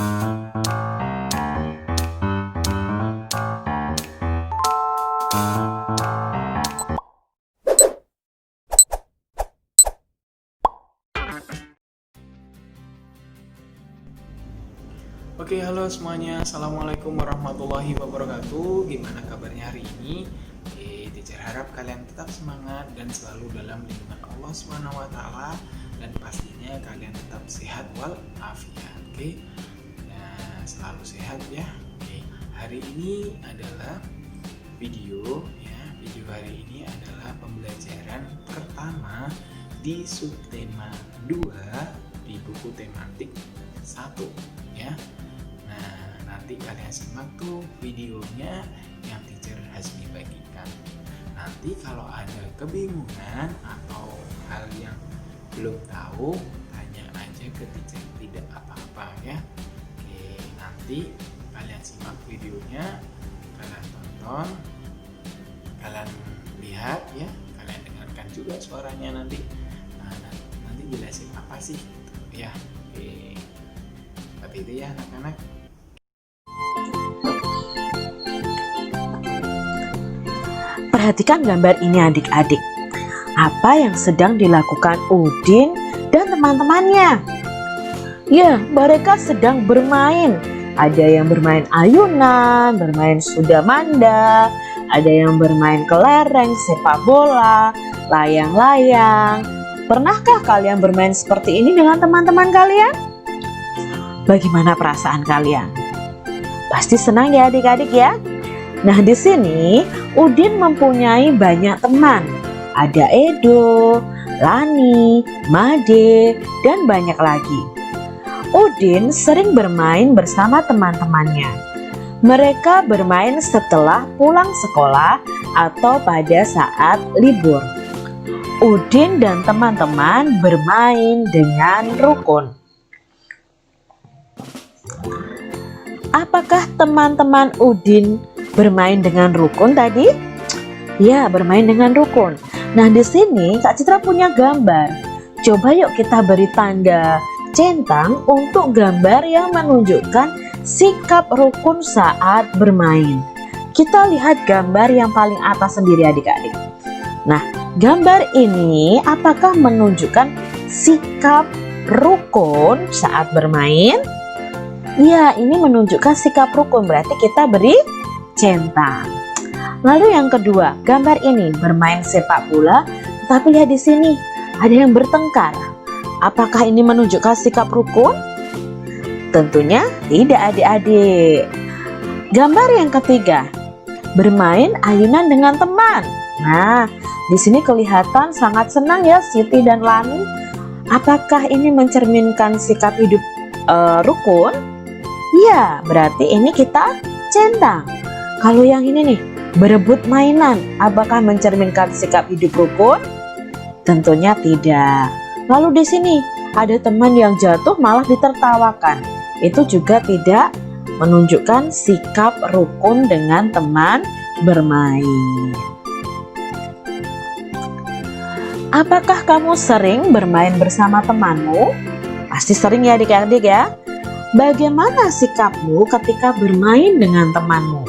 Oke, halo semuanya. Assalamualaikum warahmatullahi wabarakatuh. Gimana kabarnya hari ini? Teacher harap kalian tetap semangat dan selalu dalam lindungan Allah SWT, dan pastinya kalian tetap sehat walafiat. Oke, nah, selalu sehat ya. Oke, hari ini adalah video hari ini adalah pembelajaran pertama di subtema 2 di buku tematik 1 ya. Nah, nanti kalian simak tuh videonya yang teacher Hasmi bagikan. Nanti kalau ada kebingungan atau hal yang belum tahu, tanya aja ke teacher, tidak apa-apa ya. Oke, nanti kalian simak videonya, kalian tonton, kalian lihat ya, kalian dengarkan juga suaranya nanti. Nah, nanti jelasin apa sih gitu, ya. Oke, seperti itu ya anak-anak. Perhatikan gambar ini adik-adik. Apa yang sedang dilakukan Udin dan teman-temannya? Ya, mereka sedang bermain. Ada yang bermain ayunan, bermain sudamanda, ada yang bermain kelereng, sepak bola, layang-layang. Pernahkah kalian bermain seperti ini dengan teman-teman kalian? Bagaimana perasaan kalian? Pasti senang ya adik-adik ya. Nah, di sini Udin mempunyai banyak teman. Ada Edo, Lani, Made, dan banyak lagi. Udin sering bermain bersama teman-temannya. Mereka bermain setelah pulang sekolah atau pada saat libur. Udin dan teman-teman bermain dengan rukun. Apakah teman-teman Udin bermain dengan rukun tadi? Ya, bermain dengan rukun. Nah, di sini Kak Citra punya gambar. Coba yuk kita beri tanda centang untuk gambar yang menunjukkan sikap rukun saat bermain. Kita lihat gambar yang paling atas sendiri adik-adik. Nah, gambar ini apakah menunjukkan sikap rukun saat bermain? Ya, ini menunjukkan sikap rukun, berarti kita beri centang. Lalu yang kedua, gambar ini bermain sepak bola, tapi lihat di sini ada yang bertengkar. Apakah ini menunjukkan sikap rukun? Tentunya tidak adik-adik. Gambar yang ketiga, bermain ayunan dengan teman. Nah, di sini kelihatan sangat senang ya Siti dan Lani. Apakah ini mencerminkan sikap hidup rukun? Ya, berarti ini kita centang. Kalau yang ini nih, berebut mainan, apakah mencerminkan sikap hidup rukun? Tentunya tidak. Lalu di sini ada teman yang jatuh malah ditertawakan. Itu juga tidak menunjukkan sikap rukun dengan teman bermain. Apakah kamu sering bermain bersama temanmu? Pasti sering ya adik-adik ya. Bagaimana sikapmu ketika bermain dengan temanmu?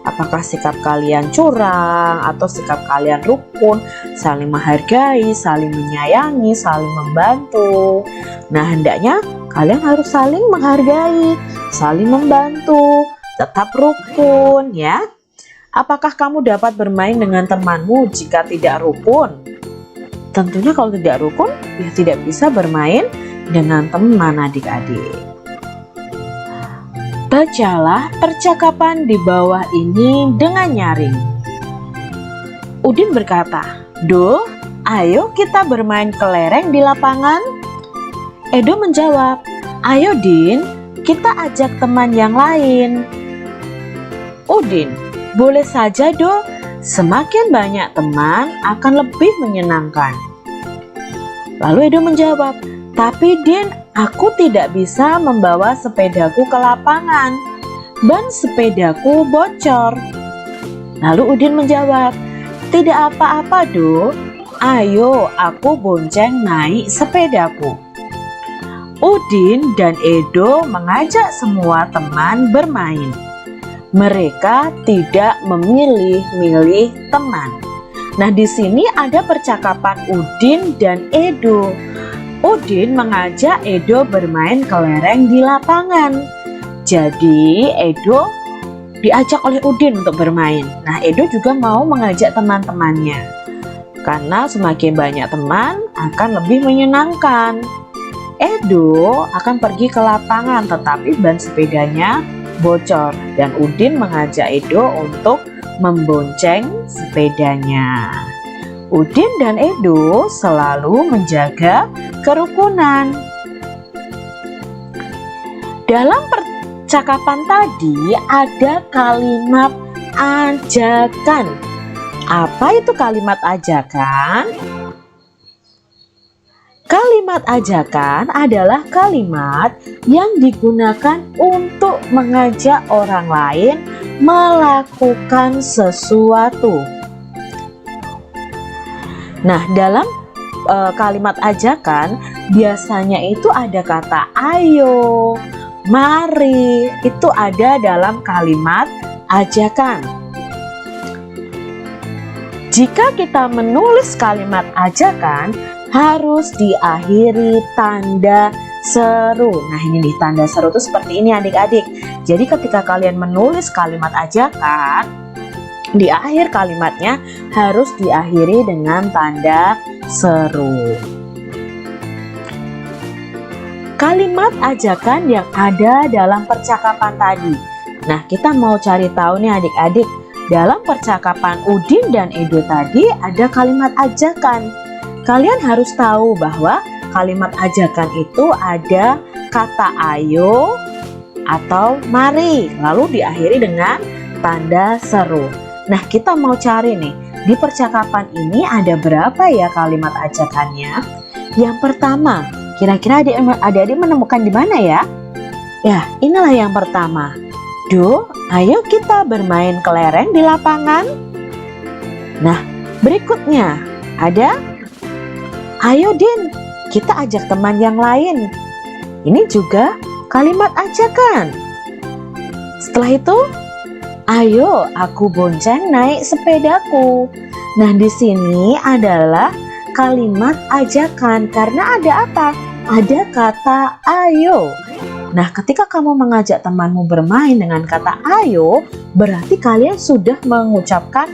Apakah sikap kalian curang atau sikap kalian rukun, saling menghargai, saling menyayangi, saling membantu? Nah, hendaknya kalian harus saling menghargai, saling membantu, tetap rukun ya. Apakah kamu dapat bermain dengan temanmu jika tidak rukun? Tentunya kalau tidak rukun, ya tidak bisa bermain dengan teman adik-adik. Bacalah percakapan di bawah ini dengan nyaring. Udin berkata, "Duh, ayo kita bermain kelereng di lapangan." Edo menjawab, "Ayo Din, kita ajak teman yang lain." Udin, "Boleh saja Do, semakin banyak teman akan lebih menyenangkan." Lalu Edo menjawab, "Tapi Din, aku tidak bisa membawa sepedaku ke lapangan. Ban sepedaku bocor." Lalu Udin menjawab, "Tidak apa-apa Do, ayo aku bonceng naik sepedaku." Udin dan Edo mengajak semua teman bermain. Mereka tidak memilih-milih teman. Nah, di sini ada percakapan Udin dan Edo. Udin mengajak Edo bermain kelereng di lapangan. Jadi, Edo diajak oleh Udin untuk bermain. Nah, Edo juga mau mengajak teman-temannya. Karena semakin banyak teman akan lebih menyenangkan. Edo akan pergi ke lapangan, tetapi ban sepedanya bocor dan Udin mengajak Edo untuk membonceng sepedanya. Udin dan Edo selalu menjaga kerukunan. Dalam percakapan tadi ada kalimat ajakan. Apa itu kalimat ajakan? Kalimat ajakan adalah kalimat yang digunakan untuk mengajak orang lain melakukan sesuatu. Nah, dalam kalimat ajakan biasanya itu ada kata ayo, mari, itu ada dalam kalimat ajakan. Jika kita menulis kalimat ajakan, harus diakhiri tanda seru. Nah, ini nih tanda seru itu seperti ini adik-adik. Jadi ketika kalian menulis kalimat ajakan, di akhir kalimatnya harus diakhiri dengan tanda seru. Kalimat ajakan yang ada dalam percakapan tadi. Nah, kita mau cari tahu nih adik-adik. Dalam percakapan Udin dan Edo tadi ada kalimat ajakan. Kalian harus tahu bahwa kalimat ajakan itu ada kata ayo atau mari, lalu diakhiri dengan tanda seru. Nah, kita mau cari nih, di percakapan ini ada berapa ya kalimat ajakannya? Yang pertama, kira-kira adik-adik menemukan di mana ya? Ya, inilah yang pertama. Do, ayo kita bermain kelereng di lapangan. Nah, berikutnya ada ayo Din, kita ajak teman yang lain. Ini juga kalimat ajakan. Setelah itu, ayo aku bonceng naik sepedaku. Nah, di sini adalah kalimat ajakan karena ada apa? Ada kata ayo. Nah, ketika kamu mengajak temanmu bermain dengan kata ayo, berarti kalian sudah mengucapkan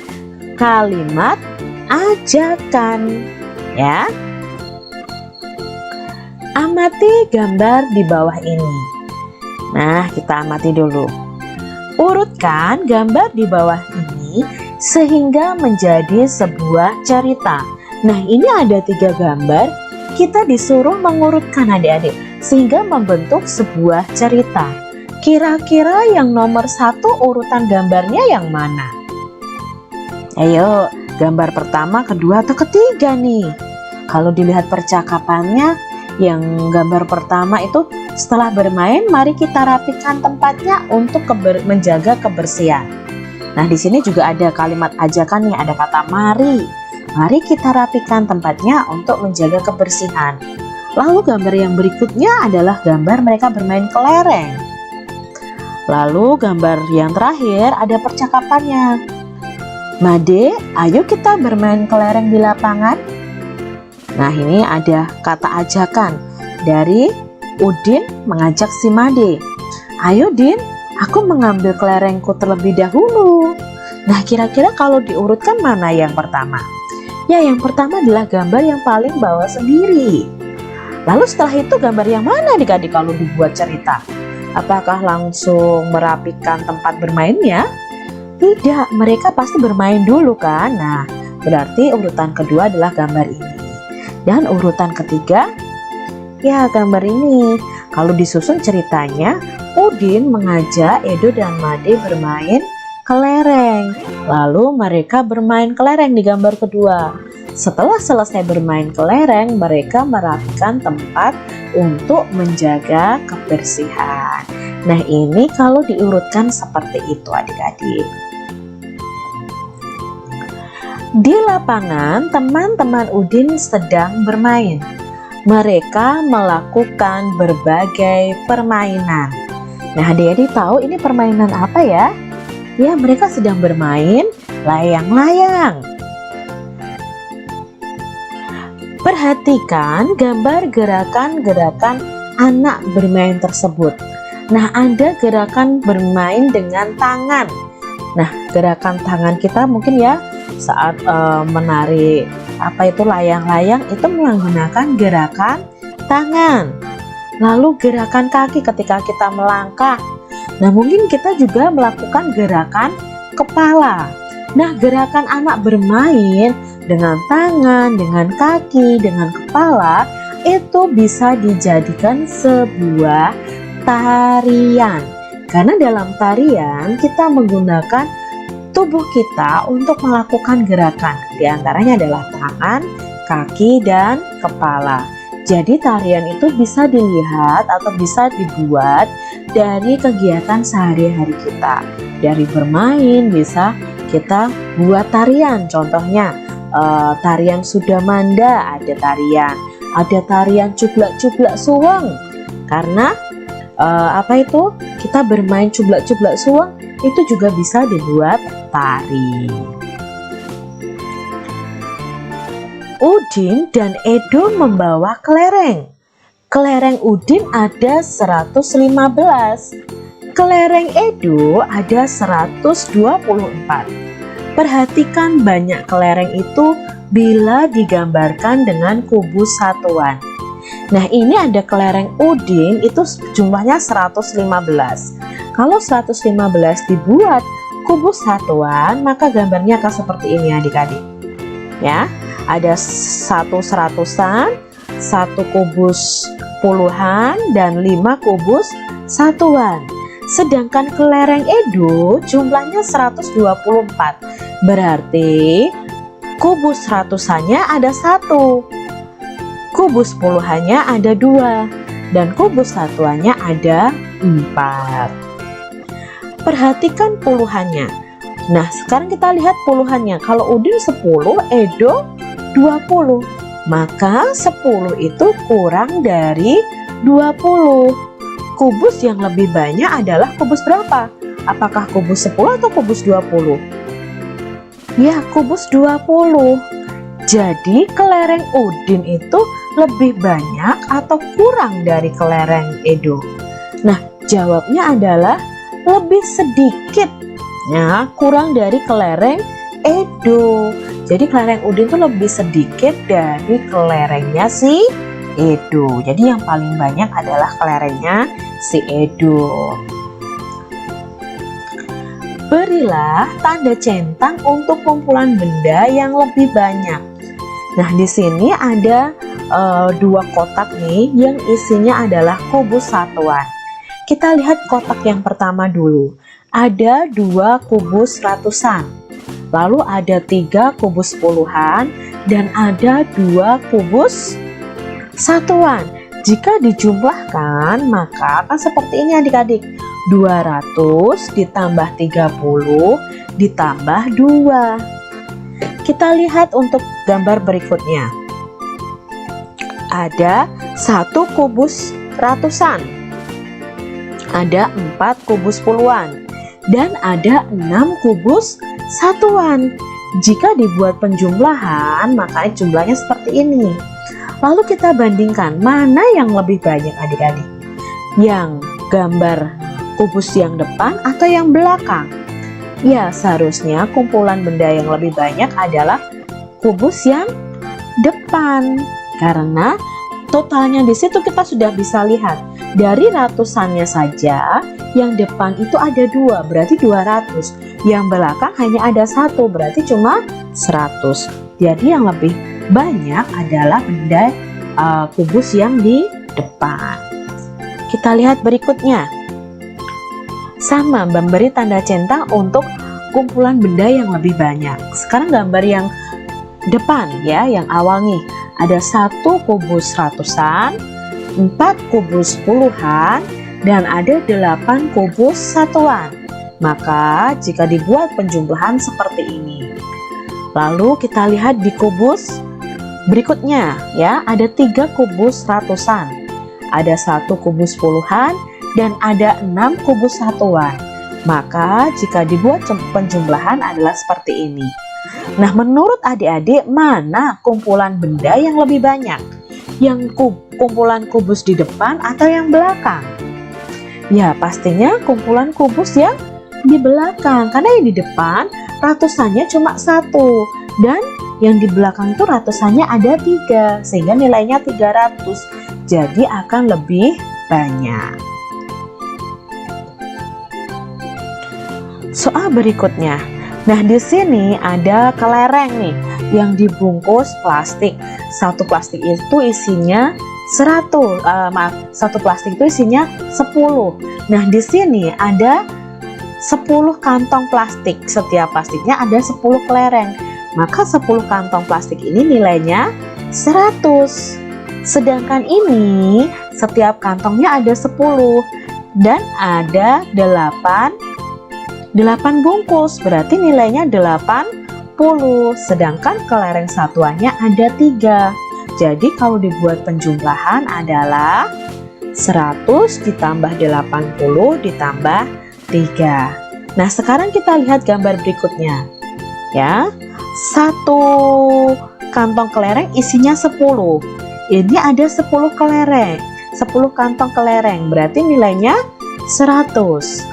kalimat ajakan. Ya. Amati gambar di bawah ini. Nah, kita amati dulu. Urutkan gambar di bawah ini sehingga menjadi sebuah cerita. Nah, ini ada 3 gambar. Kita disuruh mengurutkan adik-adik sehingga membentuk sebuah cerita. Kira-kira yang nomor 1 urutan gambarnya yang mana? Ayo, gambar pertama, kedua, atau ketiga nih? Kalau dilihat percakapannya, yang gambar pertama itu setelah bermain, mari kita rapikan tempatnya untuk menjaga kebersihan. Nah, di sini juga ada kalimat ajakan nih, ada kata mari. Mari kita rapikan tempatnya untuk menjaga kebersihan. Lalu gambar yang berikutnya adalah gambar mereka bermain kelereng. Lalu gambar yang terakhir ada percakapannya. Made, ayo kita bermain kelereng di lapangan. Nah, ini ada kata ajakan dari Udin mengajak si Made. Ayo Din, aku mengambil kelerengku terlebih dahulu. Nah, kira-kira kalau diurutkan mana yang pertama? Ya, yang pertama adalah gambar yang paling bawah sendiri. Lalu setelah itu gambar yang mana adik-adik kalau dibuat cerita? Apakah langsung merapikan tempat bermainnya? Tidak, mereka pasti bermain dulu kan? Nah, berarti urutan kedua adalah gambar ini. Dan urutan ketiga, ya gambar ini. Kalau disusun ceritanya, Udin mengajak Edo dan Made bermain kelereng. Lalu mereka bermain kelereng di gambar kedua. Setelah selesai bermain kelereng, mereka merapikan tempat untuk menjaga kebersihan. Nah, ini kalau diurutkan seperti itu adik-adik. Di lapangan, teman-teman Udin sedang bermain. Mereka melakukan berbagai permainan. Nah, adik-adik tahu ini permainan apa ya? Ya, mereka sedang bermain layang-layang. Perhatikan gambar gerakan-gerakan anak bermain tersebut. Nah, ada gerakan bermain dengan tangan. Nah, gerakan tangan kita mungkin ya saat menarik layang-layang itu menggunakan gerakan tangan. Lalu gerakan kaki ketika kita melangkah. Nah, mungkin kita juga melakukan gerakan kepala. Nah, gerakan anak bermain dengan tangan, dengan kaki, dengan kepala itu bisa dijadikan sebuah tarian. Karena dalam tarian kita menggunakan tubuh kita untuk melakukan gerakan. Di antaranya adalah tangan, kaki, dan kepala. Jadi tarian itu bisa dilihat atau bisa dibuat dari kegiatan sehari-hari kita. Dari bermain bisa kita buat tarian. Contohnya tarian Sudamanda ada tarian cublak-cublak suweng. Karena kita bermain cublak-cublak suweng itu juga bisa dibuat tari. Udin dan Edo membawa kelereng. Kelereng Udin ada 115. Kelereng Edo ada 124. Perhatikan banyak kelereng itu bila digambarkan dengan kubus satuan. Nah, ini ada kelereng Udin itu jumlahnya 115. Kalau 115 dibuat kubus satuan, maka gambarnya akan seperti ini adik-adik. Ya, ada 1 seratusan, 1 kubus puluhan, dan 5 kubus satuan. Sedangkan kelereng Edo jumlahnya 124. Berarti kubus ratusannya ada 1. Kubus puluhannya ada 2. Dan kubus satuannya ada 4. Perhatikan puluhannya. Nah, sekarang kita lihat puluhannya. Kalau Udin 10, Edo 20. Maka 10 itu kurang dari 20. Kubus yang lebih banyak adalah kubus berapa? Apakah kubus 10 atau kubus 20? Ya, kubus 20. Jadi kelereng Udin itu lebih banyak atau kurang dari kelereng Edo? Nah, jawabnya adalah lebih sedikit. Ya, kurang dari kelereng Edo. Jadi kelereng Udin itu lebih sedikit dari kelerengnya si Edo. Jadi yang paling banyak adalah kelerengnya si Edo. Berilah tanda centang untuk kumpulan benda yang lebih banyak. Nah, di sini ada 2 kotak nih yang isinya adalah kubus satuan. Kita lihat kotak yang pertama dulu. Ada 2 kubus ratusan. Lalu ada 3 kubus puluhan dan ada 2 kubus satuan. Jika dijumlahkan maka akan seperti ini adik-adik. 200 ditambah 30 ditambah 2. Kita lihat untuk gambar berikutnya. Ada 1 kubus ratusan. Ada 4 kubus puluhan. Dan ada 6 kubus satuan. Jika dibuat penjumlahan, maka jumlahnya seperti ini. Lalu kita bandingkan mana yang lebih banyak adik-adik. Yang gambar kubus yang depan atau yang belakang? Ya, seharusnya kumpulan benda yang lebih banyak adalah kubus yang depan. Karena totalnya di situ kita sudah bisa lihat. Dari ratusannya saja, yang depan itu ada 2, berarti 200. Yang belakang hanya ada 1, berarti cuma 100. Jadi yang lebih banyak adalah benda kubus yang di depan. Kita lihat berikutnya. Sama, memberi tanda centang untuk kumpulan benda yang lebih banyak. Sekarang gambar yang depan ya, yang awal nih. Ada 1 kubus ratusan, 4 kubus puluhan, dan ada 8 kubus satuan. Maka jika dibuat penjumlahan seperti ini. Lalu kita lihat di kubus Berikutnya ya, ada 3 kubus ratusan, ada 1 kubus puluhan, dan ada 6 kubus satuan. Maka jika dibuat penjumlahan adalah seperti ini. Nah, menurut adik-adik, mana kumpulan benda yang lebih banyak? Yang kumpulan kubus di depan atau yang belakang? Ya, pastinya kumpulan kubus yang di belakang, karena yang di depan ratusannya cuma 1 dan yang di belakang itu ratusannya ada 3, sehingga nilainya 300, jadi akan lebih banyak. Soal berikutnya. Nah, di sini ada kelereng nih yang dibungkus plastik. Satu plastik itu isinya 100, satu plastik itu isinya 10. Nah, di sini ada 10 kantong plastik. Setiap plastiknya ada 10 kelereng. Maka 10 kantong plastik ini nilainya 100. Sedangkan ini setiap kantongnya ada 10 dan ada 8 bungkus, berarti nilainya 80. Sedangkan kelereng satuannya ada 3. Jadi kalau dibuat penjumlahan adalah 100 ditambah 80 ditambah 3. Nah, sekarang kita lihat gambar berikutnya. Ya. 1 kantong kelereng isinya 10. Ini ada 10 kelereng, 10 kantong kelereng, berarti nilainya 100.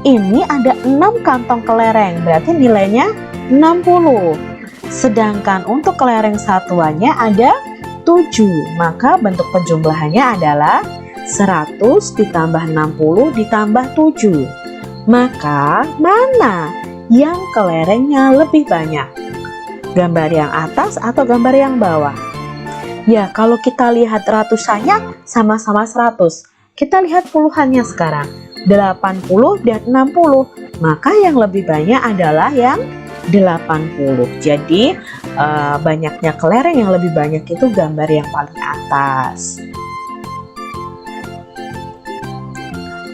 Ini ada 6 kantong kelereng, berarti nilainya 60. Sedangkan untuk kelereng satuannya ada 7, maka bentuk penjumlahannya adalah 100 ditambah 60 ditambah 7. Maka mana yang kelerengnya lebih banyak? Gambar yang atas atau gambar yang bawah? Ya, kalau kita lihat ratusannya sama-sama 100. Kita lihat puluhannya sekarang, 80 dan 60. Maka yang lebih banyak adalah yang 80. Jadi banyaknya kelereng yang lebih banyak itu gambar yang paling atas.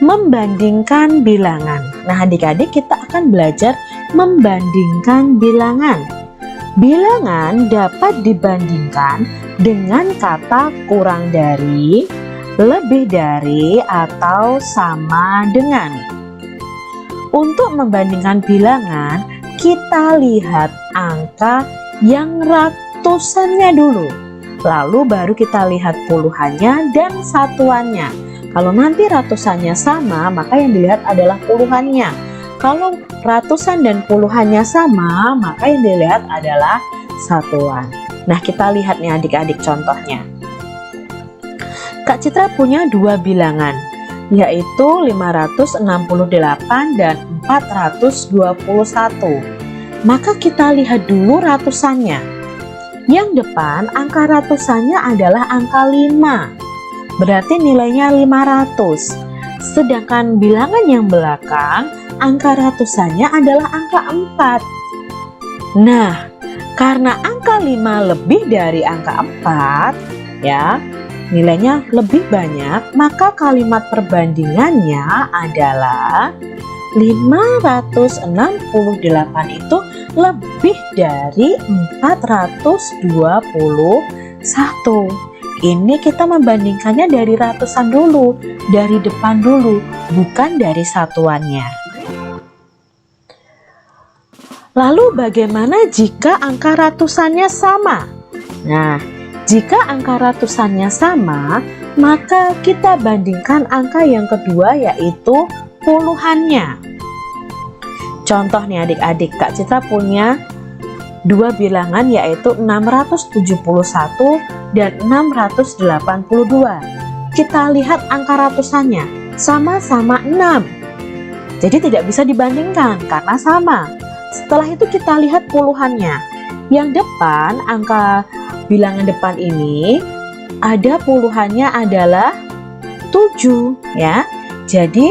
Membandingkan bilangan. Nah, adik-adik, kita akan belajar membandingkan bilangan. Bilangan dapat dibandingkan dengan kata kurang dari, lebih dari, atau sama dengan. Untuk membandingkan bilangan, kita lihat angka yang ratusannya dulu. Lalu baru kita lihat puluhannya dan satuannya. Kalau nanti ratusannya sama, maka yang dilihat adalah puluhannya. Kalau ratusan dan puluhannya sama, maka yang dilihat adalah satuan. Nah, kita lihat nih adik-adik contohnya. Kak Citra punya 2 bilangan, yaitu 568 dan 421. Maka kita lihat dulu ratusannya. Yang depan angka ratusannya adalah angka 5, berarti nilainya 500. Sedangkan bilangan yang belakang, angka ratusannya adalah angka 4. Nah, karena angka 5 lebih dari angka 4, ya, nilainya lebih banyak, maka kalimat perbandingannya adalah 568 itu lebih dari 421. Ini kita membandingkannya dari ratusan dulu, dari depan dulu, bukan dari satuannya. Lalu bagaimana jika angka ratusannya sama? Nah, jika angka ratusannya sama, maka kita bandingkan angka yang kedua, yaitu puluhannya. Contoh nih adik-adik, Kak Citra punya 2 bilangan, yaitu 671 dan 682. Kita lihat angka ratusannya sama-sama 6. Jadi tidak bisa dibandingkan karena sama. Setelah itu kita lihat puluhannya. Yang depan, angka bilangan depan ini ada puluhannya adalah 7 ya. Jadi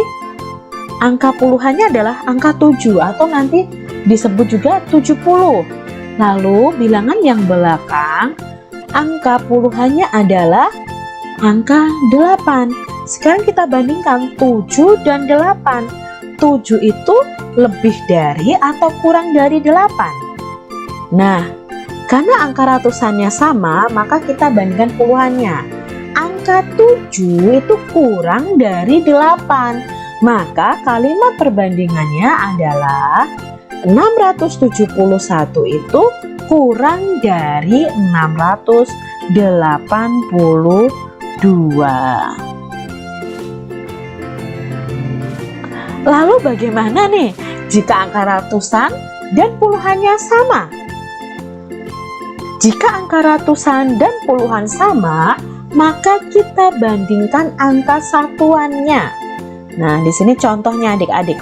angka puluhannya adalah angka 7 atau nanti disebut juga 70. Lalu bilangan yang belakang, angka puluhannya adalah angka 8. Sekarang kita bandingkan 7 dan 8. 7 itu lebih dari atau kurang dari 8? Nah, Karena angka ratusannya sama, maka kita bandingkan puluhannya. Angka 7 itu kurang dari 8. Maka kalimat perbandingannya adalah 671 itu kurang dari 682. Lalu bagaimana nih jika angka ratusan dan puluhannya sama? Jika angka ratusan dan puluhan sama, maka kita bandingkan angka satuannya. Nah, di sini contohnya adik-adik.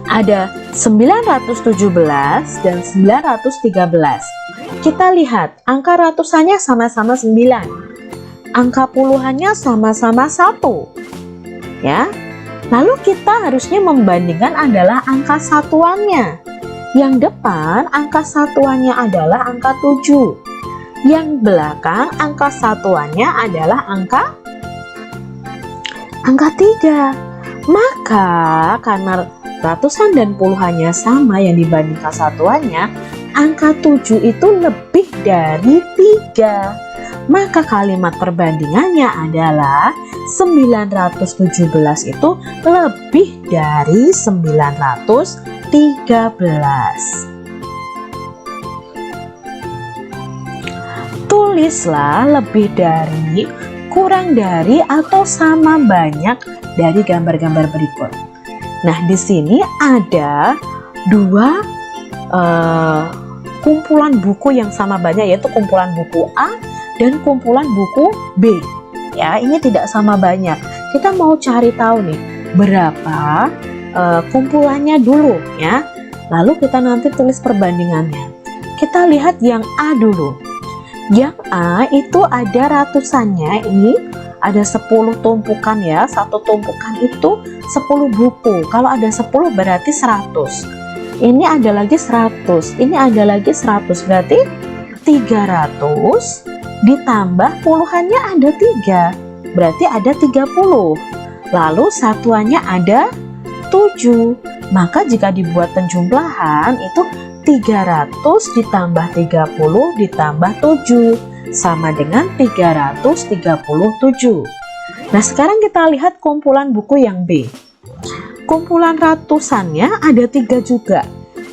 Ada 917 dan 913. Kita lihat angka ratusannya sama-sama 9. Angka puluhannya sama-sama 1. Ya. Lalu kita harusnya membandingkan adalah angka satuannya. Yang depan angka satuannya adalah angka 7. Yang belakang angka satuannya adalah angka 3. Maka karena ratusan dan puluhannya sama yang dibandingkan satuannya, angka 7 itu lebih dari 3. Maka kalimat perbandingannya adalah 917 itu lebih dari 913. Tulislah lebih dari, kurang dari, atau sama banyak dari gambar-gambar berikut. Nah, di sini ada dua kumpulan buku yang sama banyak, yaitu kumpulan buku A dan kumpulan buku B. Ya, ini tidak sama banyak. Kita mau cari tahu nih berapa kumpulannya dulu ya. Lalu kita nanti tulis perbandingannya. Kita lihat yang A dulu. Yang A itu ada ratusannya, ini ada 10 tumpukan ya. Satu tumpukan itu 10 buku. Kalau ada 10 berarti 100. Ini ada lagi 100. Ini ada lagi 100, berarti 300 ditambah puluhannya ada 3, berarti ada 30. Lalu satuannya ada 7. Maka jika dibuat penjumlahan itu 300 ditambah 30 ditambah 7 sama dengan 337. Nah, sekarang kita lihat kumpulan buku yang B. Kumpulan ratusannya ada 3 juga,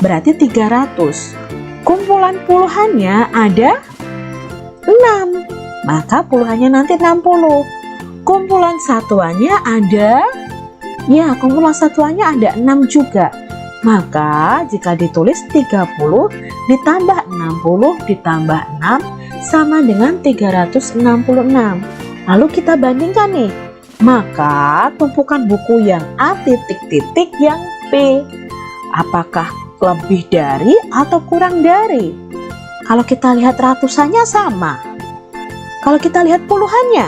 berarti 300. Kumpulan puluhannya ada 6, maka puluhannya nanti 60. Kumpulan satuannya ada, ya kumpulan satuannya ada 6 juga. Maka jika ditulis 30 ditambah 60 ditambah 6 sama dengan 366. Lalu kita bandingkan nih. Maka tumpukan buku yang A titik-titik yang B, apakah lebih dari atau kurang dari? Kalau kita lihat ratusannya sama. Kalau kita lihat puluhannya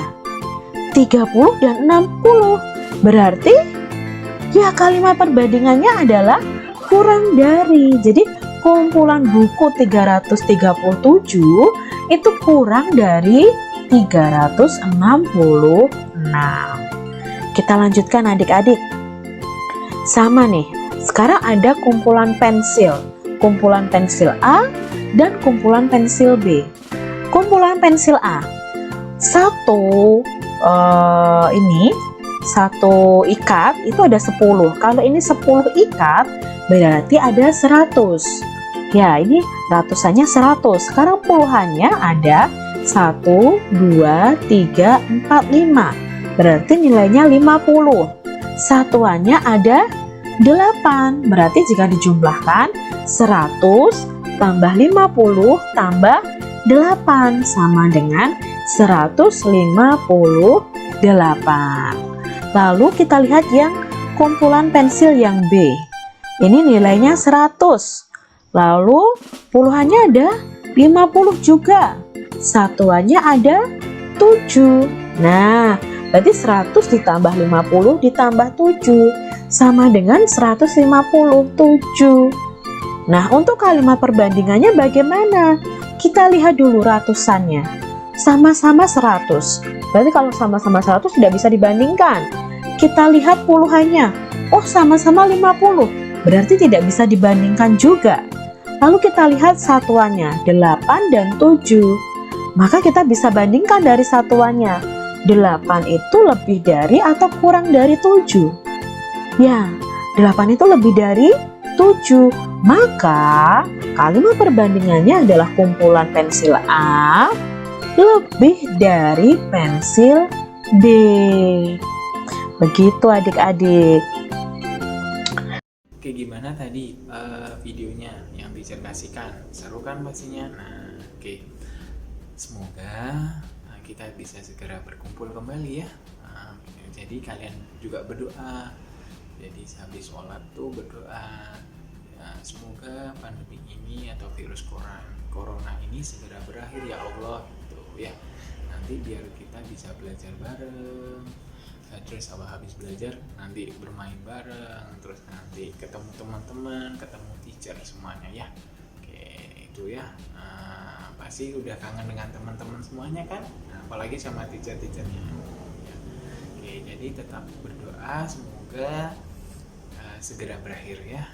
30 dan 60. Berarti ya kalimat perbandingannya adalah kurang dari. Jadi kumpulan buku 337 itu kurang dari 366. Kita lanjutkan adik-adik. Sama nih. Sekarang ada kumpulan pensil. Kumpulan pensil A dan kumpulan pensil B. Kumpulan pensil A, satu ikat itu ada 10. Kalau ini 10 ikat berarti ada 100. Ya, ini ratusannya 100. Sekarang puluhannya ada 1, 2, 3, 4, 5. Berarti nilainya 50. Satuannya ada 8. Berarti jika dijumlahkan 100 tambah 50 tambah 8 sama dengan 158. Lalu kita lihat yang kumpulan pensil yang B. Ini nilainya 100. Lalu puluhannya ada 50 juga. Satuannya ada 7. Nah, berarti 100 ditambah 50 ditambah 7 sama dengan 157. Nah, untuk kalimat perbandingannya bagaimana? Kita lihat dulu ratusannya. Sama-sama 100. Berarti kalau sama-sama 100 tidak bisa dibandingkan. Kita lihat puluhannya. Oh, sama-sama 50. Berarti tidak bisa dibandingkan juga. Lalu kita lihat satuannya 8 dan 7. Maka kita bisa bandingkan dari satuannya. 8 itu lebih dari atau kurang dari 7? Ya, 8 itu lebih dari 7. Maka kalimat perbandingannya adalah kumpulan pensil A lebih dari pensil B. Begitu adik-adik. Oke, gimana tadi videonya yang teacher kasihkan? Seru kan pastinya? Nah, oke. Semoga kita bisa segera berkumpul kembali ya. Jadi kalian juga berdoa. Jadi habis sholat tuh berdoa. Semoga pandemi ini atau virus corona ini segera berakhir ya Allah, gitu ya. Nanti biar kita bisa belajar bareng. Terus habis belajar nanti bermain bareng, terus nanti ketemu teman-teman, ketemu teacher semuanya ya. Oke, itu ya. Pasti udah kangen dengan teman-teman semuanya kan, apalagi sama teacher-teachernya ya. Oke, jadi tetap berdoa semoga segera berakhir ya,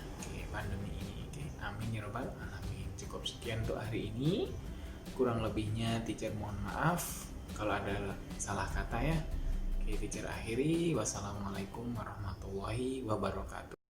pandemi ini. Oke, amin ya robbal alamin. Cukup sekian untuk hari ini, kurang lebihnya teacher mohon maaf kalau ada salah kata ya. Oke, teacher akhiri. Wassalamualaikum warahmatullahi wabarakatuh.